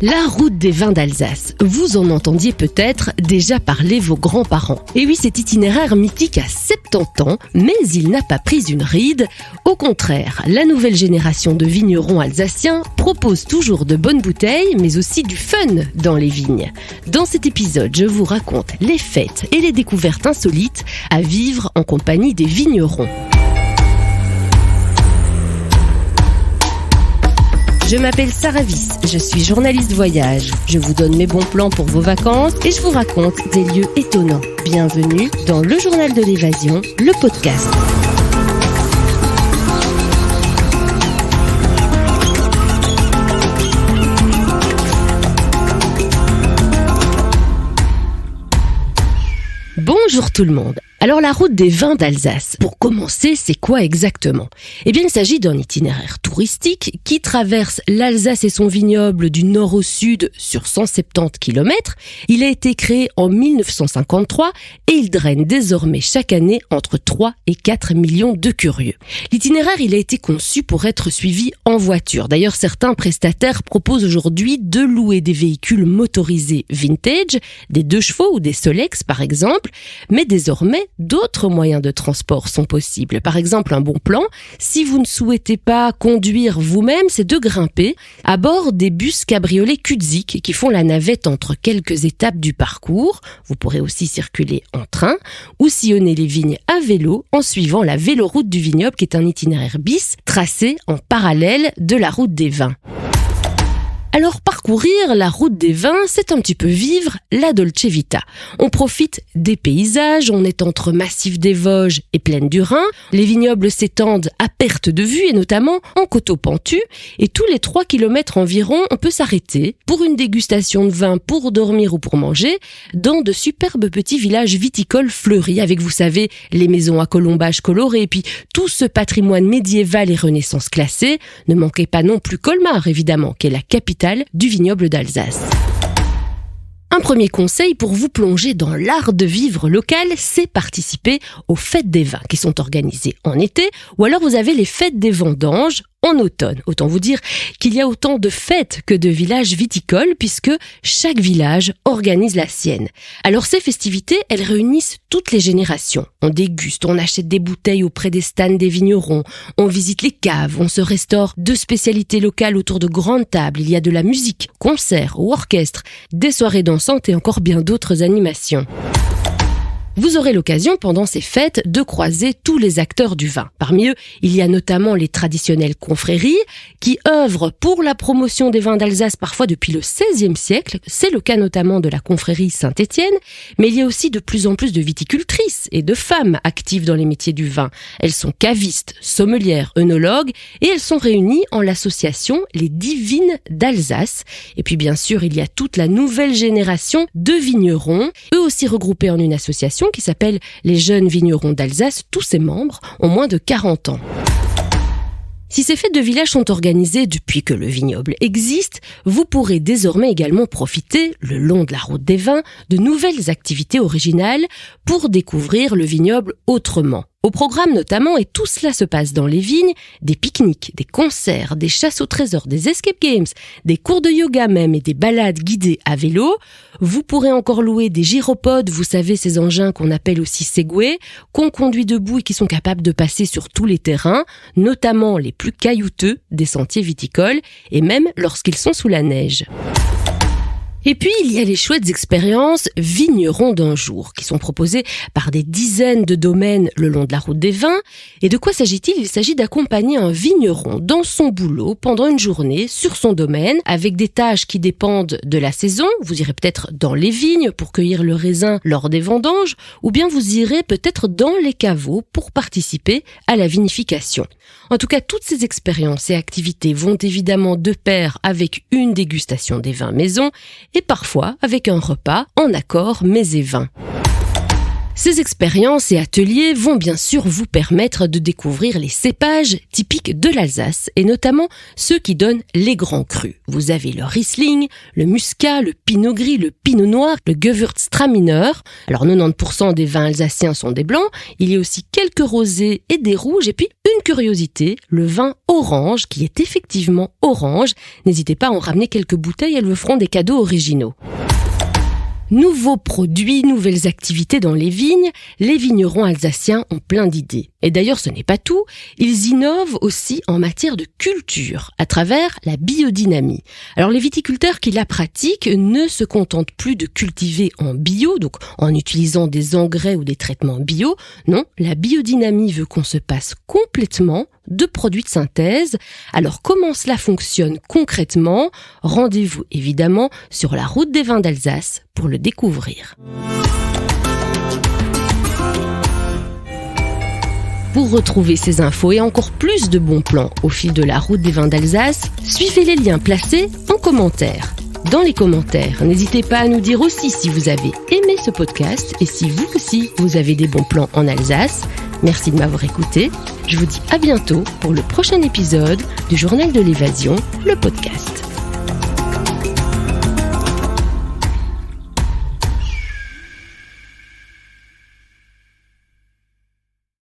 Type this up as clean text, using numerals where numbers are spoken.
La route des vins d'Alsace, vous en entendiez peut-être déjà parler vos grands-parents. Et oui, cet itinéraire mythique a 70 ans, mais il n'a pas pris une ride. Au contraire, la nouvelle génération de vignerons alsaciens propose toujours de bonnes bouteilles, mais aussi du fun dans les vignes. Dans cet épisode, je vous raconte les fêtes et les découvertes insolites à vivre en compagnie des vignerons. Je m'appelle Sarah Wyss, je suis journaliste voyage. Je vous donne mes bons plans pour vos vacances et je vous raconte des lieux étonnants. Bienvenue dans le Journal de l'évasion, le podcast. Bonjour tout le monde. Alors la route des vins d'Alsace, pour commencer, c'est quoi exactement ? Eh bien, il s'agit d'un itinéraire touristique qui traverse l'Alsace et son vignoble du nord au sud sur 170 km. Il a été créé en 1953 et il draine désormais chaque année entre 3 et 4 millions de curieux. L'itinéraire, il a été conçu pour être suivi en voiture. D'ailleurs, certains prestataires proposent aujourd'hui de louer des véhicules motorisés vintage, des 2 chevaux ou des Solex par exemple, mais désormais, d'autres moyens de transport sont possibles. Par exemple, un bon plan, si vous ne souhaitez pas conduire vous-même, c'est de grimper à bord des bus cabriolets Cudzic qui font la navette entre quelques étapes du parcours. Vous pourrez aussi circuler en train ou sillonner les vignes à vélo en suivant la véloroute du vignoble qui est un itinéraire bis tracé en parallèle de la route des vins. Alors parcourir la route des vins, c'est un petit peu vivre la Dolce Vita. On profite des paysages, on est entre massifs des Vosges et plaines du Rhin. Les vignobles s'étendent à perte de vue et notamment en coteaux pentus. Et tous les 3 km environ, on peut s'arrêter pour une dégustation de vin, pour dormir ou pour manger, dans de superbes petits villages viticoles fleuris avec, vous savez, les maisons à colombages colorés et puis tout ce patrimoine médiéval et renaissance classé. Ne manquez pas non plus Colmar, évidemment, qui est la capitale du vignoble d'Alsace. Un premier conseil pour vous plonger dans l'art de vivre local, c'est participer aux fêtes des vins qui sont organisées en été ou alors vous avez les fêtes des vendanges en automne. Autant vous dire qu'il y a autant de fêtes que de villages viticoles puisque chaque village organise la sienne. Alors ces festivités, elles réunissent toutes les générations. On déguste, on achète des bouteilles auprès des stands des vignerons, on visite les caves, on se restaure de spécialités locales autour de grandes tables. Il y a de la musique, concerts ou orchestres, des soirées dansantes et encore bien d'autres animations. Vous aurez l'occasion pendant ces fêtes de croiser tous les acteurs du vin. Parmi eux, il y a notamment les traditionnelles confréries qui œuvrent pour la promotion des vins d'Alsace parfois depuis le XVIe siècle. C'est le cas notamment de la confrérie Saint-Étienne, mais il y a aussi de plus en plus de viticultrices et de femmes actives dans les métiers du vin. Elles sont cavistes, sommelières, œnologues et elles sont réunies en l'association Les Divines d'Alsace. Et puis bien sûr, il y a toute la nouvelle génération de vignerons, eux aussi regroupés en une association qui s'appelle les Jeunes Vignerons d'Alsace. Tous ses membres ont moins de 40 ans. Si ces fêtes de village sont organisées depuis que le vignoble existe, vous pourrez désormais également profiter, le long de la route des vins, de nouvelles activités originales pour découvrir le vignoble autrement. Au programme notamment, et tout cela se passe dans les vignes, des pique-niques, des concerts, des chasses au trésor, des escape games, des cours de yoga même et des balades guidées à vélo. Vous pourrez encore louer des gyropodes, vous savez ces engins qu'on appelle aussi Segway, qu'on conduit debout et qui sont capables de passer sur tous les terrains, notamment les plus caillouteux des sentiers viticoles et même lorsqu'ils sont sous la neige. Et puis, il y a les chouettes expériences vignerons d'un jour qui sont proposées par des dizaines de domaines le long de la route des vins. Et de quoi s'agit-il ? Il s'agit d'accompagner un vigneron dans son boulot pendant une journée sur son domaine avec des tâches qui dépendent de la saison. Vous irez peut-être dans les vignes pour cueillir le raisin lors des vendanges ou bien vous irez peut-être dans les caveaux pour participer à la vinification. En tout cas, toutes ces expériences et activités vont évidemment de pair avec une dégustation des vins maison et parfois avec un repas en accord mets et vins. Ces expériences et ateliers vont bien sûr vous permettre de découvrir les cépages typiques de l'Alsace et notamment ceux qui donnent les grands crus. Vous avez le Riesling, le Muscat, le Pinot Gris, le Pinot Noir, le Gewürztraminer. Alors 90% des vins alsaciens sont des blancs, il y a aussi quelques rosés et des rouges et puis une curiosité, le vin orange qui est effectivement orange. N'hésitez pas à en ramener quelques bouteilles, elles vous feront des cadeaux originaux. Nouveaux produits, nouvelles activités dans les vignes, les vignerons alsaciens ont plein d'idées. Et d'ailleurs, ce n'est pas tout, ils innovent aussi en matière de culture, à travers la biodynamie. Alors les viticulteurs qui la pratiquent ne se contentent plus de cultiver en bio, donc en utilisant des engrais ou des traitements bio. Non, la biodynamie veut qu'on se passe complètement de produits de synthèse. Alors comment cela fonctionne concrètement ? Rendez-vous évidemment sur la route des vins d'Alsace pour le découvrir. Pour retrouver ces infos et encore plus de bons plans au fil de la route des vins d'Alsace, suivez les liens placés en commentaire. Dans les commentaires, n'hésitez pas à nous dire aussi si vous avez aimé ce podcast et si vous aussi vous avez des bons plans en Alsace. Merci de m'avoir écouté. Je vous dis à bientôt pour le prochain épisode du Journal de l'évasion, le podcast.